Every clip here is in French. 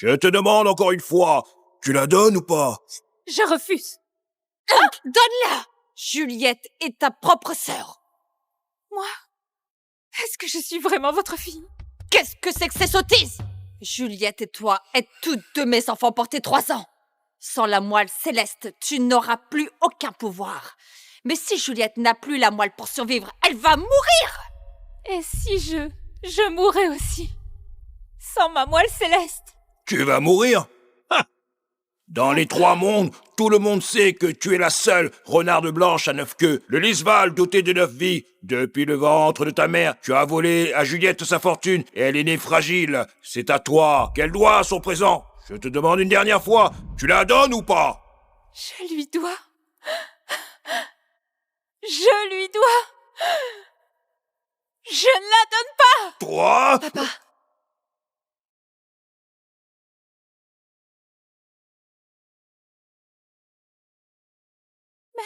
Je te demande encore une fois, tu la donnes ou pas? Je refuse. Donne-la! Juliette est ta propre sœur. Moi? Est-ce que je suis vraiment votre fille? Qu'est-ce que c'est que ces sottises? Juliette et toi êtes toutes deux mes enfants portés 3 ans. Sans la moelle céleste, tu n'auras plus aucun pouvoir. Mais si Juliette n'a plus la moelle pour survivre, elle va mourir! Et si je mourrais aussi? Sans ma moelle céleste? Tu vas mourir? Ha! Dans les 3 mondes, tout le monde sait que tu es la seule renarde blanche à 9 queues, le Lisval doté de 9 vies. Depuis le ventre de ta mère, tu as volé à Juliette sa fortune et elle est née fragile. C'est à toi qu'elle doit son présent. Je te demande une dernière fois, tu la donnes ou pas? Je lui dois. Je lui dois. Je ne la donne pas. Toi? Papa.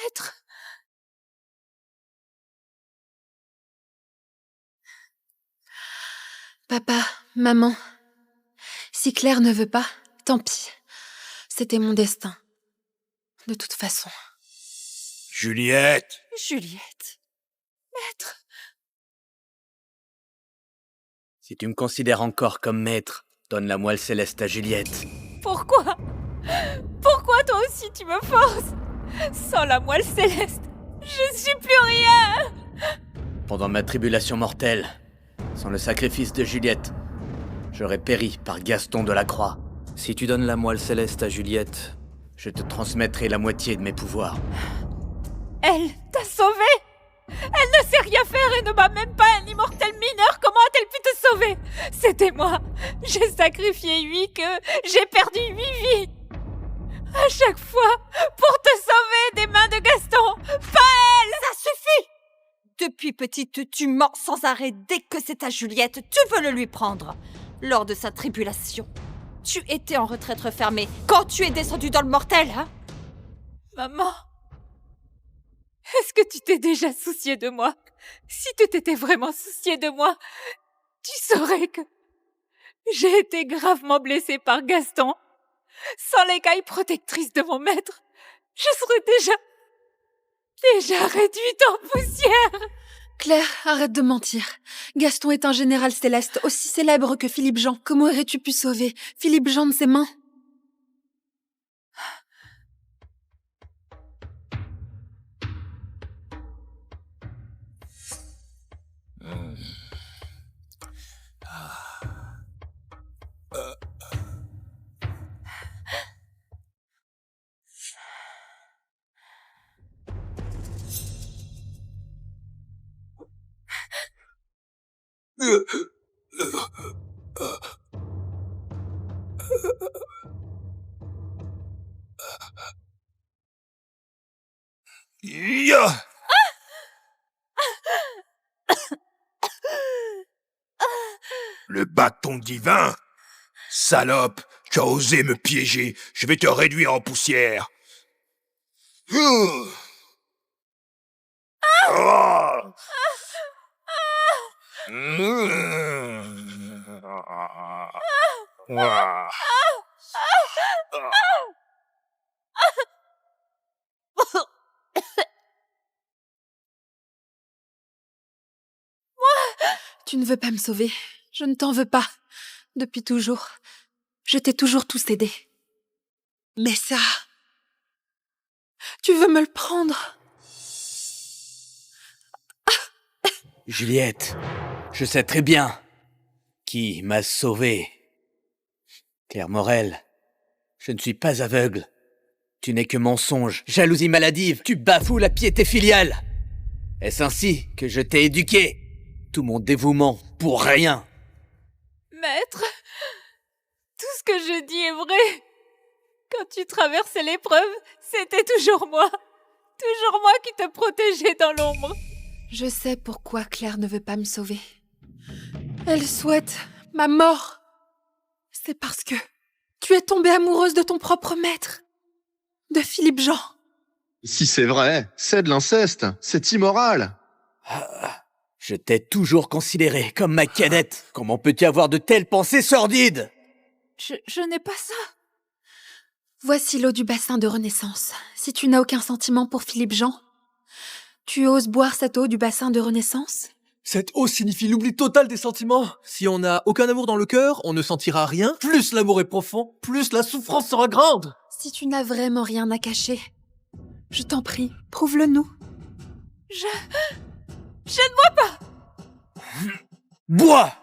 Maître. Papa, maman. Si Claire ne veut pas, tant pis. C'était mon destin. De toute façon. Juliette. Juliette. Maître. Si tu me considères encore comme maître, donne la moelle céleste à Juliette. Pourquoi? Pourquoi toi aussi tu me forces? Sans la moelle céleste, je suis plus rien! Pendant ma tribulation mortelle, sans le sacrifice de Juliette, j'aurais péri par Gaston de la Croix. Si tu donnes la moelle céleste à Juliette, je te transmettrai la moitié de mes pouvoirs. Elle t'a sauvé? Elle ne sait rien faire et ne bat même pas un immortel mineur. Comment a-t-elle pu te sauver? C'était moi. J'ai sacrifié 8 queues. J'ai perdu 8 vies. À chaque fois, pour te sauver des mains de Gaston. Pas elle! Ça suffit! Depuis petite, tu mens sans arrêt. Dès que c'est à Juliette, tu veux le lui prendre. Lors de sa tribulation, tu étais en retraite refermée quand tu es descendu dans le mortel, hein? Maman, est-ce que tu t'es déjà soucié de moi? Si tu t'étais vraiment soucié de moi, tu saurais que j'ai été gravement blessée par Gaston. Sans l'écaille protectrice de mon maître, je serais déjà réduite en poussière. Claire, arrête de mentir. Gaston est un général céleste aussi célèbre que Philippe Jean. Comment aurais-tu pu sauver Philippe Jean de ses mains? Ya! Le bâton divin! Salope, tu as osé me piéger. Je vais te réduire en poussière. Ah! Ah! Tu ne veux pas me sauver. Je ne t'en veux pas. Depuis toujours. Je t'ai toujours tout cédé. Mais ça... Tu veux me le prendre? Juliette, je sais très bien qui m'a sauvé. Claire Morel, je ne suis pas aveugle. Tu n'es que mensonge, jalousie maladive, tu bafoues la piété filiale. Est-ce ainsi que je t'ai éduqué? Tout mon dévouement pour rien. Maître, tout ce que je dis est vrai. Quand tu traversais l'épreuve, c'était toujours moi. Toujours moi qui te protégeais dans l'ombre. Je sais pourquoi Claire ne veut pas me sauver. Elle souhaite ma mort. C'est parce que tu es tombée amoureuse de ton propre maître, de Philippe Jean. Si c'est vrai, c'est de l'inceste, c'est immoral. Je t'ai toujours considéré comme ma cadette. Comment peux-tu avoir de telles pensées sordides? Je n'ai pas ça. Voici l'eau du bassin de Renaissance. Si tu n'as aucun sentiment pour Philippe Jean, tu oses boire cette eau du bassin de Renaissance? Cette eau signifie l'oubli total des sentiments. Si on n'a aucun amour dans le cœur, on ne sentira rien. Plus l'amour est profond, plus la souffrance sera grande. Si tu n'as vraiment rien à cacher, je t'en prie, prouve-le-nous. Je ne bois pas. Bois!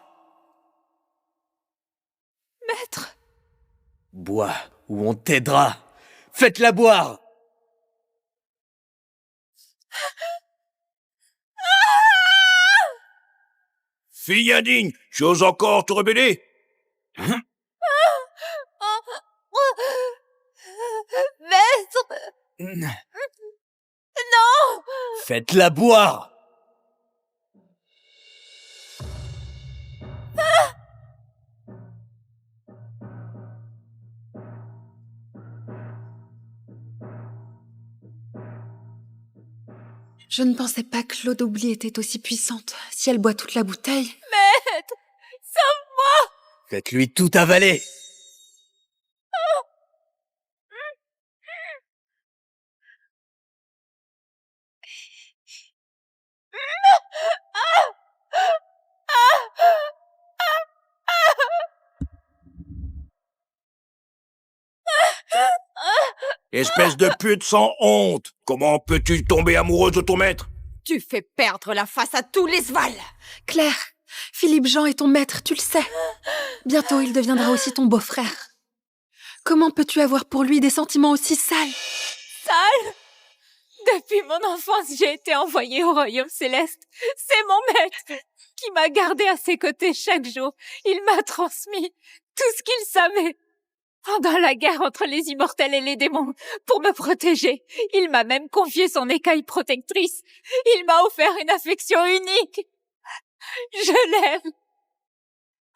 Maître, Bois, ou on t'aidera. Faites-la boire! Fille indigne, tu oses encore te rebeller? maître, non. Faites-la boire! Je ne pensais pas que l'eau d'oubli était aussi puissante. Si elle boit toute la bouteille... Maître, sauve-moi. Faites-lui tout avaler! Espèce de pute sans honte! Comment peux-tu tomber amoureuse de ton maître? Tu fais perdre la face à tous les Sval. Claire, Philippe Jean est ton maître, tu le sais. Bientôt, il deviendra aussi ton beau-frère. Comment peux-tu avoir pour lui des sentiments aussi sales? Sale. Depuis mon enfance, j'ai été envoyée au royaume céleste. C'est mon maître qui m'a gardée à ses côtés chaque jour. Il m'a transmis tout ce qu'il savait. Pendant la guerre entre les immortels et les démons, pour me protéger, il m'a même confié son écaille protectrice. Il m'a offert une affection unique. Je l'aime.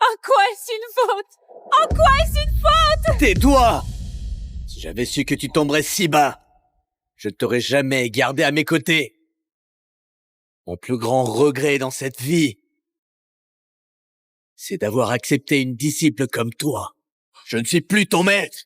En quoi est-ce une faute? En quoi est-ce une faute? Tais-toi! Si j'avais su que tu tomberais si bas, je t'aurais jamais gardé à mes côtés. Mon plus grand regret dans cette vie, c'est d'avoir accepté une disciple comme toi. Je ne suis plus ton maître.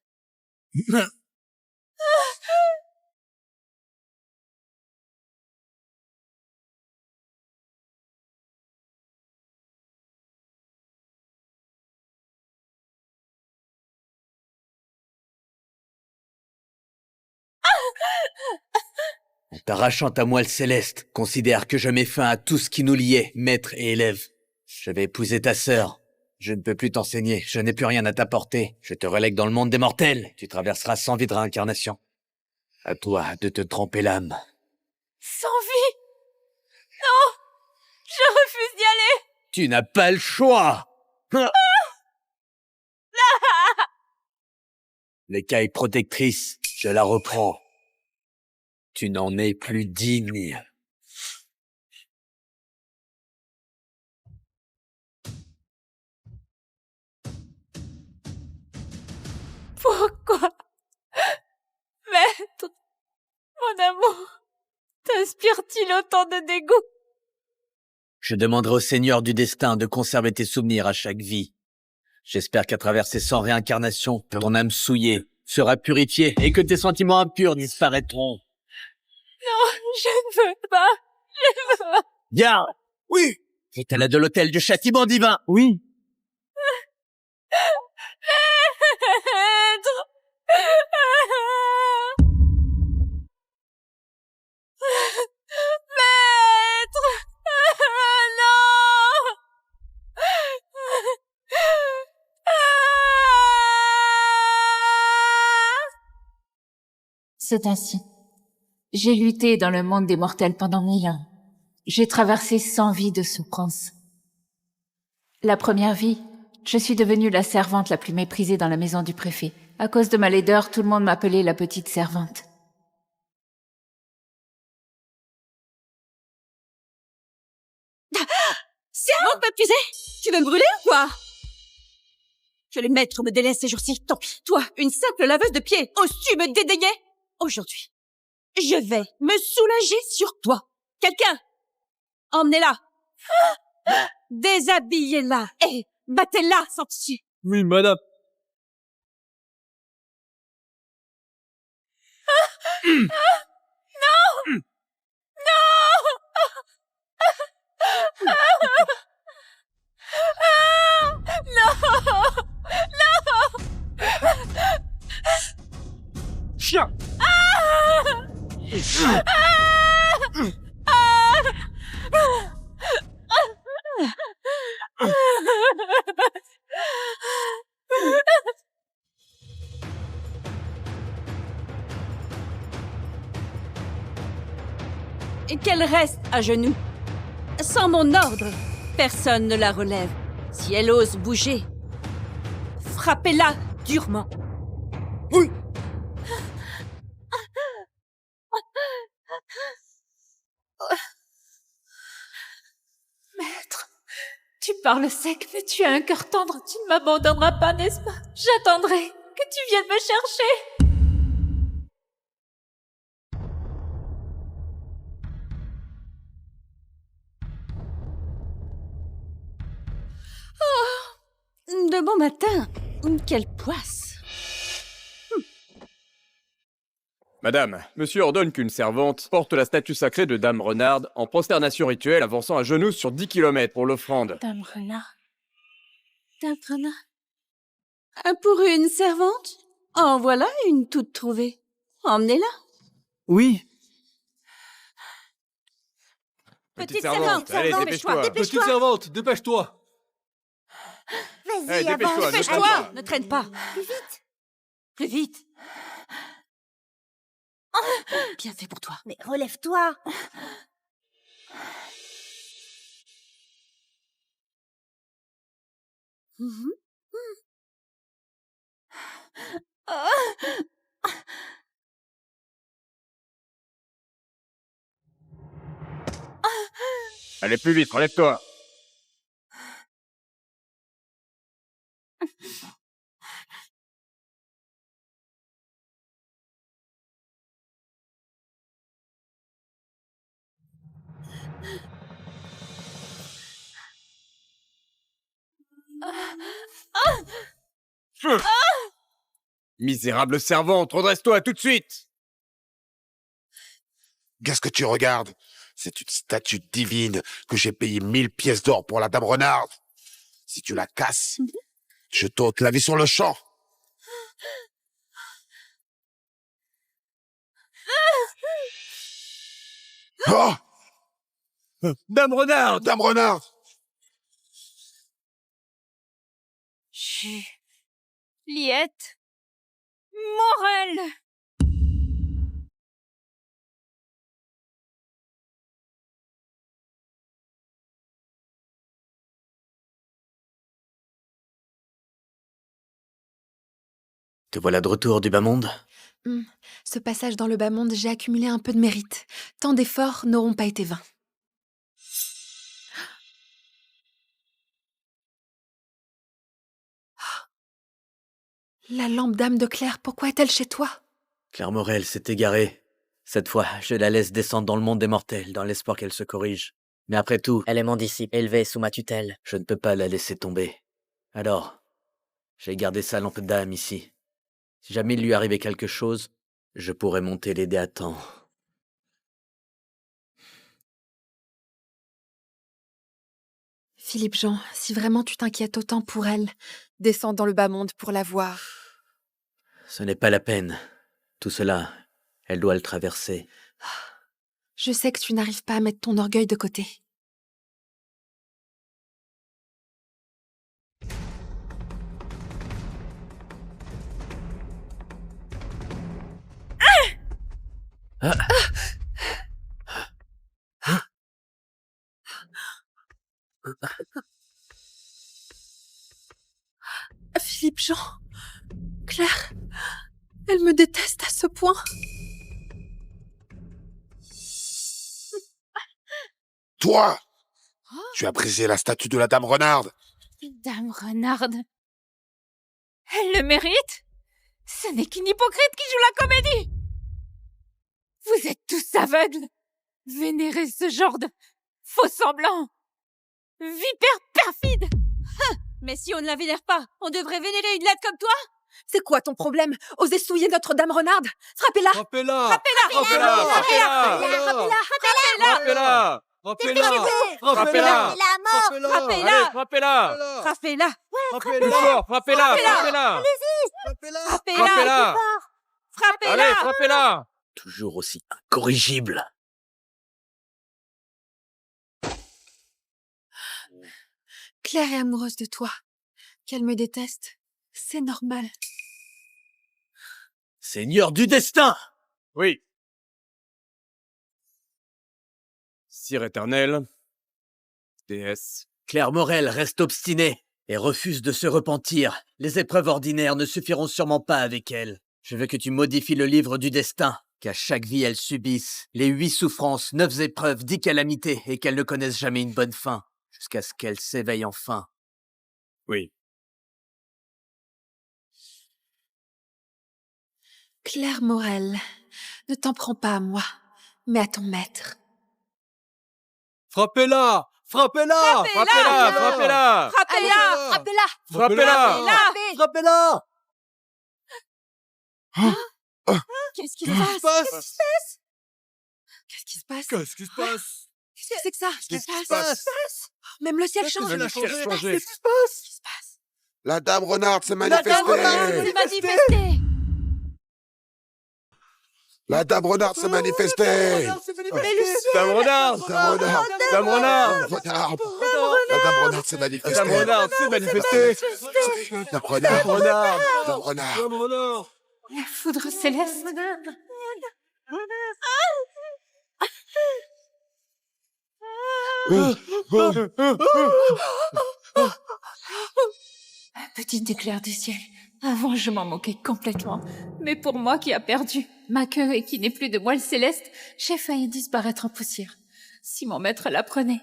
En t'arrachant ta moelle céleste, considère que je mets fin à tout ce qui nous liait, maître et élève. Je vais épouser ta sœur. Je ne peux plus t'enseigner, je n'ai plus rien à t'apporter. Je te relègue dans le monde des mortels. Tu traverseras sans vie de réincarnation. À toi de te tremper l'âme. Sans vie? Non! Je refuse d'y aller! Tu n'as pas le choix! L'écaille protectrice, je la reprends. Tu n'en es plus digne. Pourquoi? Maître, mon amour, t'inspire-t-il autant de dégoût? Je demanderai au Seigneur du destin de conserver tes souvenirs à chaque vie. J'espère qu'à travers ces 100 réincarnations, ton âme souillée sera purifiée et que tes sentiments impurs disparaîtront. Non, je ne veux pas. Je veux pas. Bien! Oui! Est-elle de l'hôtel du châtiment divin? Oui. Maître! Maître! Non! C'est ainsi. J'ai lutté dans le monde des mortels pendant 1000 ans. J'ai traversé 100 vies de souffrance. La première vie, je suis devenue la servante la plus méprisée dans la maison du préfet. À cause de ma laideur, tout le monde m'appelait la petite servante. Servante baptisée? Tu veux me brûler ou quoi? Que le maître me délaisse ces jours-ci, tant pis. Toi, une simple laveuse de pieds, oses-tu me dédaigner? Aujourd'hui, je vais me soulager sur toi. Quelqu'un, emmenez-la. Déshabillez-la et battez-la sans dessus. Oui, madame. Chien! Et qu'elle reste à genoux. Sans mon ordre, personne ne la relève. Si elle ose bouger, frappez-la durement. Oui! Maître, tu parles sec, mais tu as un cœur tendre. Tu ne m'abandonneras pas, n'est-ce pas? J'attendrai que tu viennes me chercher. De bon matin. Quelle poisse. Madame, monsieur ordonne qu'une servante porte la statue sacrée de Dame Renarde en prosternation rituelle avançant à genoux sur 10 km pour l'offrande. Dame Renard. Pour une servante? En voilà une toute trouvée. Emmenez-la. Oui. Petite servante, allez, dépêche-toi, dépêche-toi. Petite servante, dépêche-toi. Allez, dépêche-toi, ne traîne Dépêche-toi, pas. ne traîne pas. Plus vite. Plus vite. Bien fait pour toi. Mais relève-toi. Mhm. Allez plus vite, relève-toi. Misérable servante, redresse-toi tout de suite. Qu'est-ce que tu regardes? C'est une statue divine que j'ai payé 1000 pièces d'or pour la Dame Renarde. Si tu la casses, je t'ôte la vie sur le champ. Oh! Dame Renarde! Dame Renarde! Liette. Morel. Te voilà de retour du bas monde? Ce passage dans le bas monde, j'ai accumulé un peu de mérite. Tant d'efforts n'auront pas été vains. La lampe d'âme de Claire, pourquoi est-elle chez toi? Claire Morel s'est égarée. Cette fois, je la laisse descendre dans le monde des mortels, dans l'espoir qu'elle se corrige. Mais après tout, Elle est mon disciple, élevée sous ma tutelle. je ne peux pas la laisser tomber. Alors, j'ai gardé sa lampe d'âme ici. Si jamais il lui arrivait quelque chose, je pourrais monter l'aider à temps. Philippe Jean, si vraiment tu t'inquiètes autant pour elle, descends dans le bas monde pour la voir. Ce n'est pas la peine. Tout cela, elle doit le traverser. Je sais que tu n'arrives pas à mettre ton orgueil de côté. Philippe Jean, Claire, elle me déteste à ce point. Toi! Tu as brisé la statue de la Dame Renarde. Dame Renarde. Elle le mérite? Ce n'est qu'une hypocrite qui joue la comédie. Vous êtes tous aveugles. Vénérez ce genre de faux semblants. Vipère perfide. Mais si on ne la vénère pas, on devrait vénérer une laide comme toi? C'est quoi ton problème? Oser souiller notre Dame Renarde? Frappez-la! Frappez-la! Frappez-la! Frappez-la! Frappez-la! Frappez-la! Frappez-la! Frappez-la! Frappez-la! Allez, frappez-la! Frappez-la! Plus fort, frappez-la! Frappez-la! Frappez-la! Frappez-la! Allez, frappez-la! Toujours aussi incorrigible. Claire est amoureuse de toi. Qu'elle me déteste, c'est normal. Seigneur du destin! Oui. Sire éternel, déesse, Claire Morel reste obstinée et refuse de se repentir. Les épreuves ordinaires ne suffiront sûrement pas avec elle. Je veux que tu modifies le livre du destin, qu'à chaque vie elle subisse les 8 souffrances, 9 épreuves, 10 calamités et qu'elle ne connaisse jamais une bonne fin, jusqu'à ce qu'elle s'éveille enfin. oui. Claire Morel, ne t'en prends pas à moi, mais à ton maître. Frappez-la! Frappez-la! Frappez-la! Frappez-la! Frappez-la! Frappez-la! Frappez-la! Frappez-la! Qu'est-ce qui Qu'est-ce se qui passe? se passe? Qu'est-ce qui se passe? Qu'est-ce qui se passe? Qu'est-ce que c'est que ça? Qu'est-ce qui se passe? Même le ciel Qu'est-ce que change. cela a ciel changé? changé. Qu'est-ce qui se passe? Qu'est-ce qui se passe? La Dame Renarde s'est La Dame Renarde manifestée. s'est Manifestez! La Dame Renarde s'est manifestée. Dame Renarde! Dame Renarde. Dame Renarde! La Dame Renarde s'est manifestée. Dame Renarde s'est manifestée! Dame Renarde. Renarde! Dame Renarde. Dame Renarde! La foudre céleste. Petit éclair du ciel. Avant, je m'en moquais complètement. Mais pour moi qui a perdu ma queue et qui n'est plus de moelle céleste, j'ai failli disparaître en poussière. Si mon maître l'apprenait,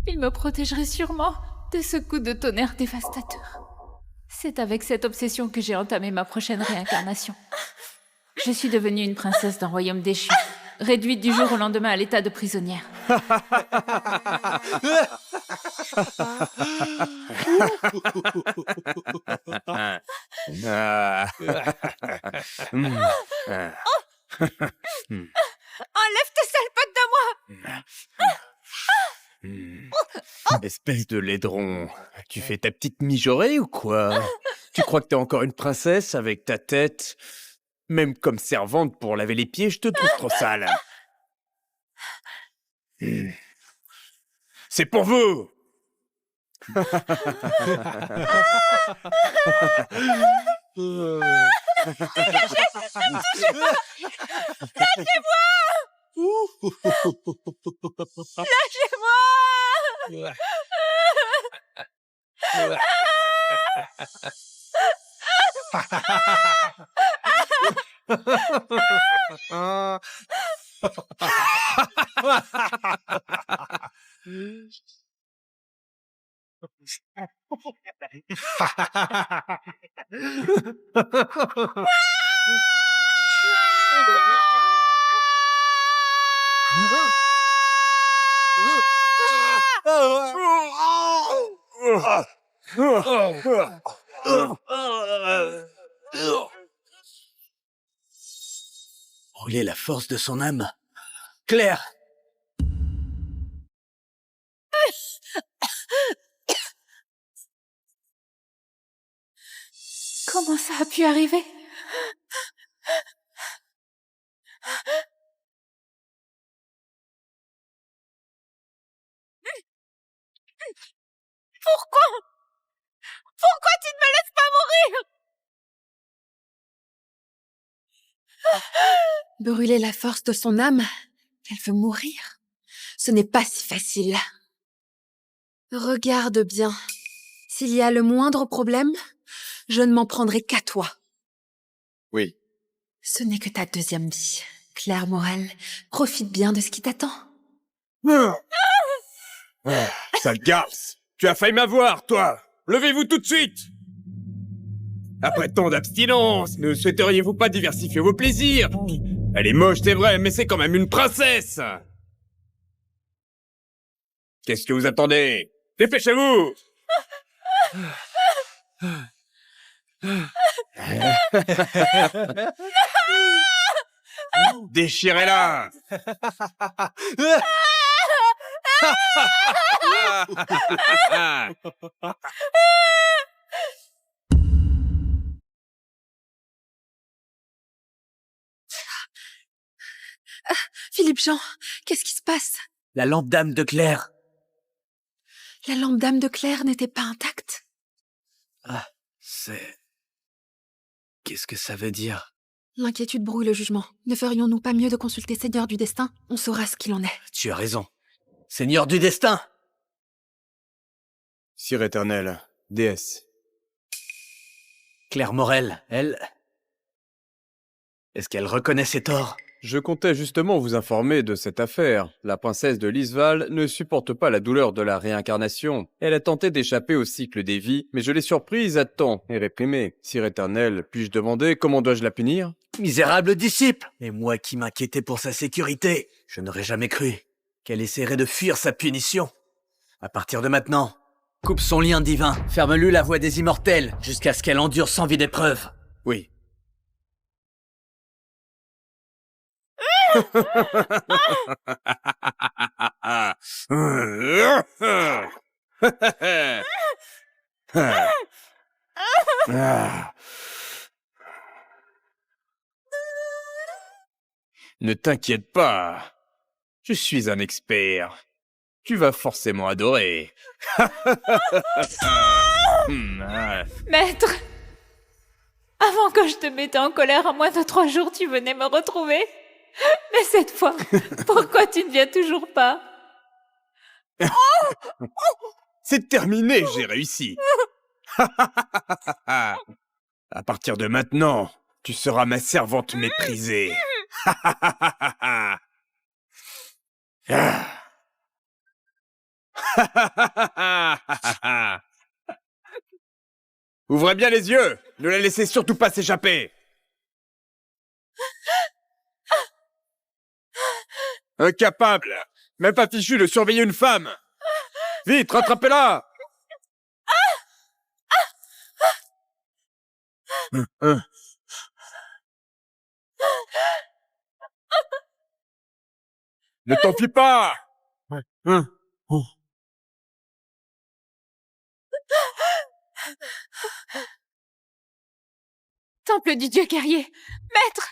il me protégerait sûrement de ce coup de tonnerre dévastateur. C'est avec cette obsession que j'ai entamé ma prochaine réincarnation. Je suis devenue une princesse d'un royaume déchu, réduite du jour au lendemain à l'état de prisonnière. Enlève tes sales pattes de moi! Espèce de laidron, tu fais ta petite mijaurée ou quoi? Tu crois que t'es encore une princesse avec ta tête? Même comme servante pour laver les pieds, je te trouve trop sale. C'est pour vous! Lâchez-moi! Brûler la force de son âme. Claire! Comment ça a pu arriver? Pourquoi? Pourquoi tu ne me laisses pas mourir? Brûler la force de son âme? Elle veut mourir? Ce n'est pas si facile. Regarde bien. S'il y a le moindre problème, je ne m'en prendrai qu'à toi. Oui. Ce n'est que ta deuxième vie. Claire Morel, profite bien de ce qui t'attend. Sale garce! Tu as failli m'avoir, toi! Levez-vous tout de suite! Après tant d'abstinence, ne souhaiteriez-vous pas diversifier vos plaisirs? Elle est moche, c'est vrai, mais c'est quand même une princesse! Qu'est-ce que vous attendez? Dépêchez-vous! Déchirez-la. Philippe Jean, qu'est-ce qui se passe? La lampe d'âme de Claire. La lampe d'âme de Claire n'était pas intacte? Ah, c'est... Qu'est-ce que ça veut dire? L'inquiétude brouille le jugement. Ne ferions-nous pas mieux de consulter Seigneur du Destin? On saura ce qu'il en est. Tu as raison. Seigneur du destin! Sire éternel, déesse. Claire Morel, elle... Est-ce qu'elle reconnaît ses torts? Je comptais justement vous informer de cette affaire. La princesse de Lisval ne supporte pas la douleur de la réincarnation. Elle a tenté d'échapper au cycle des vies, mais je l'ai surprise à temps et réprimée. Sire éternel, puis-je demander comment dois-je la punir? Misérable disciple! Et moi qui m'inquiétais pour sa sécurité, je n'aurais jamais cru qu'elle essaierait de fuir sa punition. À partir de maintenant, coupe son lien divin, ferme-lui la voie des immortels, jusqu'à ce qu'elle endure sans vie d'épreuve. Oui. Ne t'inquiète pas, je suis un expert. Tu vas forcément adorer. Maître, avant que je te mettais en colère en moins de 3 jours, tu venais me retrouver. Mais cette fois, pourquoi tu ne viens toujours pas? C'est terminé, j'ai réussi. À partir de maintenant, tu seras ma servante méprisée. Ouvrez bien les yeux, ne la laissez surtout pas s'échapper. Incapable, même pas fichu de surveiller une femme. Vite, rattrapez-la. Ne t'enfuis pas. Temple du dieu guerrier, maître!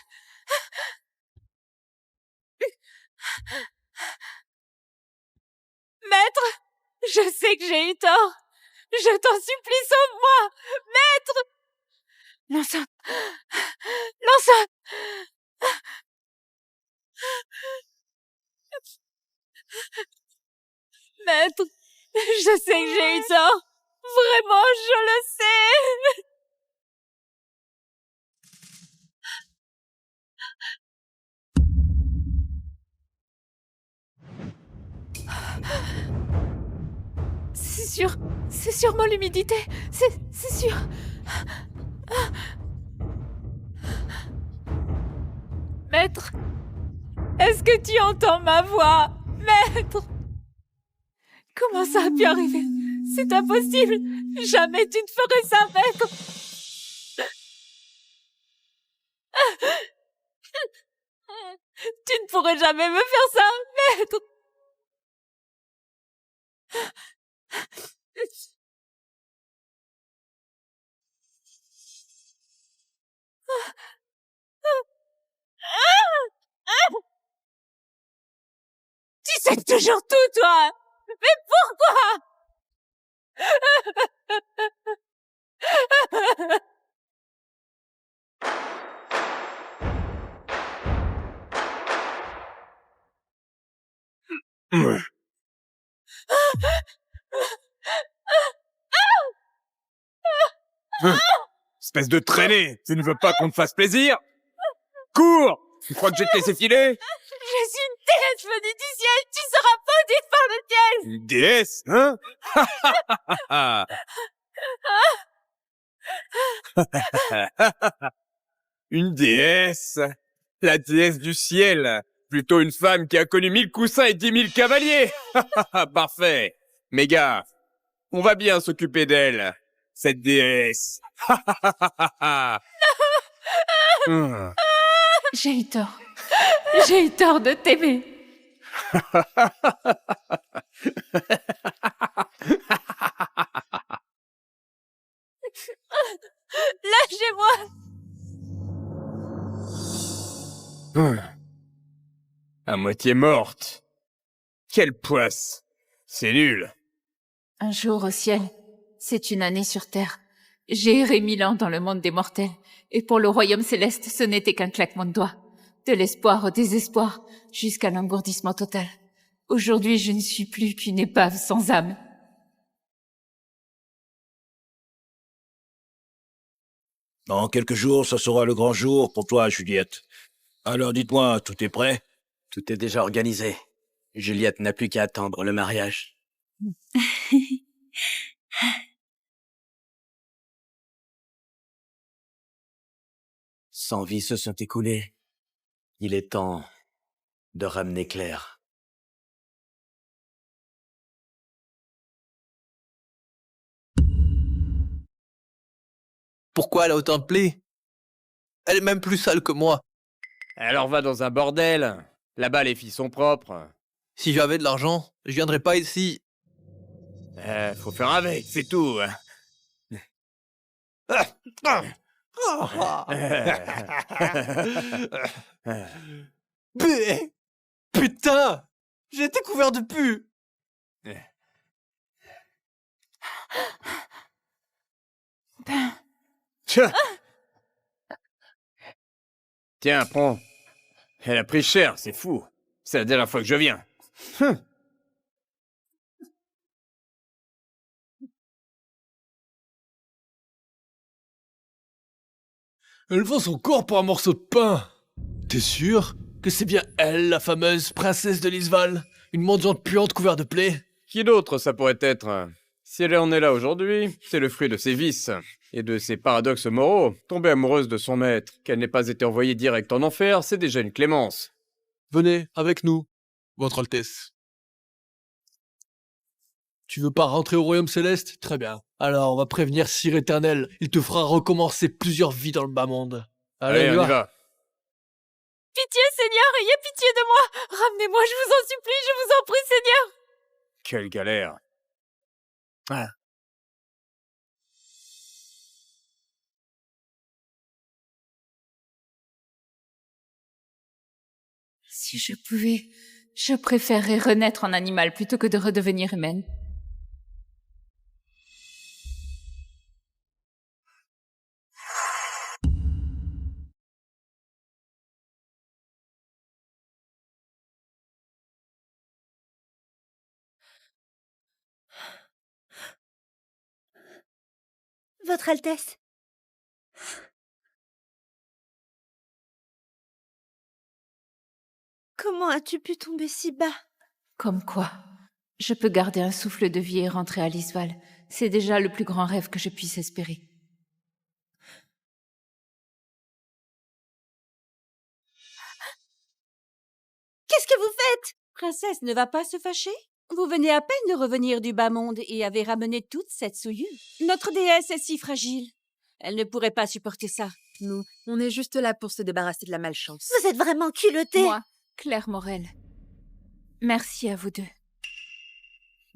Maître, je sais que j'ai eu tort. Je t'en supplie, sauve-moi! Maître! L'enceinte! L'enceinte! Maître, je sais que j'ai eu tort. Vraiment, je le sais. C'est sûrement l'humidité. C'est sûr. Maître, est-ce que tu entends ma voix? Maître! Comment ça a pu arriver? C'est impossible! Jamais tu ne ferais ça, maître! Tu ne pourrais jamais me faire ça, maître! Tu sais toujours tout, toi! Mais pourquoi? Espèce de traînée, tu ne veux pas qu'on te fasse plaisir? Cours! Tu crois que je vais te laisser filer? Je suis une déesse venue du ciel, tu seras maudite par le ciel! Une déesse, hein? Une déesse? La déesse du ciel? Plutôt une femme qui a connu 1000 coussins et 10 000 cavaliers! Parfait! Mes gars, on va bien s'occuper d'elle, cette déesse. Non, J'ai eu tort. J'ai eu tort de t'aimer. Lâchez-moi! À moitié morte. Quelle poisse. C'est nul. Un jour au ciel, c'est une année sur terre. J'ai erré 1000 ans dans le monde des mortels, et pour le royaume céleste, ce n'était qu'un claquement de doigts. De l'espoir au désespoir, jusqu'à l'engourdissement total. Aujourd'hui, je ne suis plus qu'une épave sans âme. Dans quelques jours, ce sera le grand jour pour toi, Juliette. Alors dites-moi, tout est prêt? Tout est déjà organisé. Juliette n'a plus qu'à attendre le mariage. 100 vies se sont écoulées. Il est temps de ramener Claire. Pourquoi elle a autant de plaies? Elle est même plus sale que moi. Alors va dans un bordel. Là-bas, les filles sont propres. Si j'avais de l'argent, je viendrais pas ici. Faut faire avec, c'est tout. Mais... Putain! J'ai été couvert de pu! Tiens, prends. Elle a pris cher, c'est fou. C'est la dernière fois que je viens. Elle vend son corps pour un morceau de pain. T'es sûr que c'est bien elle, la fameuse princesse de Lisval? Une mendiante puante couverte de plaies? Qui d'autre ça pourrait être? Si elle en est là aujourd'hui, c'est le fruit de ses vices et de ses paradoxes moraux. Tomber amoureuse de son maître, qu'elle n'ait pas été envoyée direct en enfer, c'est déjà une clémence. Venez, avec nous, Votre Altesse. Tu veux pas rentrer au royaume céleste? Très bien. Alors, on va prévenir Sire Éternel. Il te fera recommencer plusieurs vies dans le bas monde. Allez, on y va. Pitié, Seigneur, ayez pitié de moi! Ramenez-moi, je vous en supplie, je vous en prie, Seigneur! Quelle galère. Si je pouvais, je préférerais renaître en animal plutôt que de redevenir humaine. Votre Altesse. Comment as-tu pu tomber si bas? Comme quoi, je peux garder un souffle de vie et rentrer à Lisval. C'est déjà le plus grand rêve que je puisse espérer. Qu'est-ce que vous faites? Princesse ne va pas se fâcher? Vous venez à peine de revenir du bas monde et avez ramené toute cette souillure. Notre déesse est si fragile. Elle ne pourrait pas supporter ça. Nous, on est juste là pour se débarrasser de la malchance. Vous êtes vraiment culottés. Moi, Claire Morel. Merci à vous deux.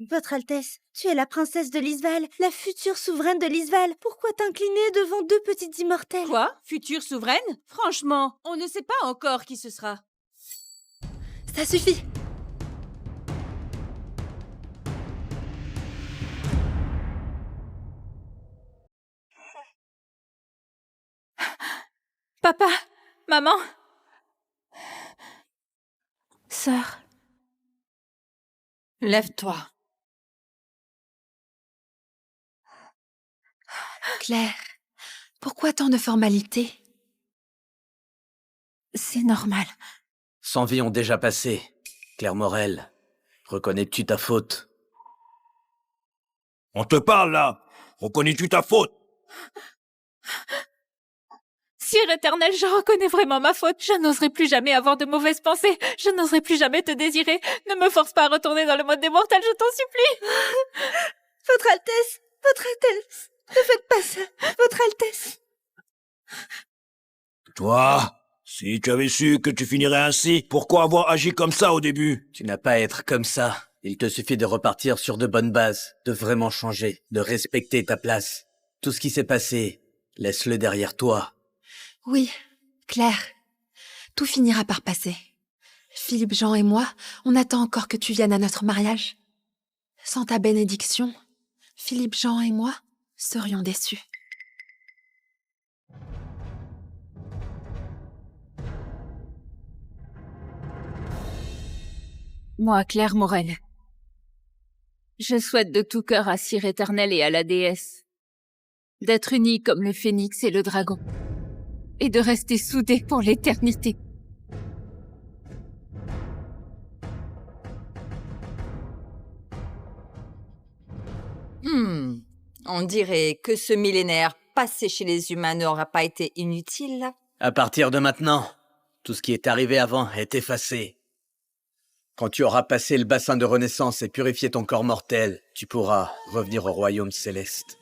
Votre Altesse, tu es la princesse de Lisval, la future souveraine de Lisval. Pourquoi t'incliner devant deux petites immortelles? Quoi? Future souveraine? Franchement, on ne sait pas encore qui ce sera. Ça suffit! Papa, maman, Sœur, Lève-toi. Claire, pourquoi tant de formalités? c'est normal. 100 vies ont déjà passé. Claire Morel, reconnais-tu ta faute? On te parle là. Reconnais-tu ta faute? Sire éternel, je reconnais vraiment ma faute. Je n'oserai plus jamais avoir de mauvaises pensées. Je n'oserai plus jamais te désirer. Ne me force pas à retourner dans le monde des mortels, je t'en supplie. Votre Altesse, ne faites pas ça, Votre Altesse. Toi, si tu avais su que tu finirais ainsi, pourquoi avoir agi comme ça au début? Tu n'as pas à être comme ça. Il te suffit de repartir sur de bonnes bases, de vraiment changer, de respecter ta place. Tout ce qui s'est passé, laisse-le derrière toi. Oui, Claire. Tout finira par passer. Philippe Jean et moi, on attend encore que tu viennes à notre mariage. Sans ta bénédiction, Philippe Jean et moi serions déçus. Moi, Claire Morel, je souhaite de tout cœur à Cire Éternel et à la déesse d'être unis comme le phénix et le dragon, et de rester soudés pour l'éternité. On dirait que ce millénaire passé chez les humains n'aura pas été inutile. À partir de maintenant, tout ce qui est arrivé avant est effacé. Quand tu auras passé le bassin de renaissance et purifié ton corps mortel, tu pourras revenir au royaume céleste.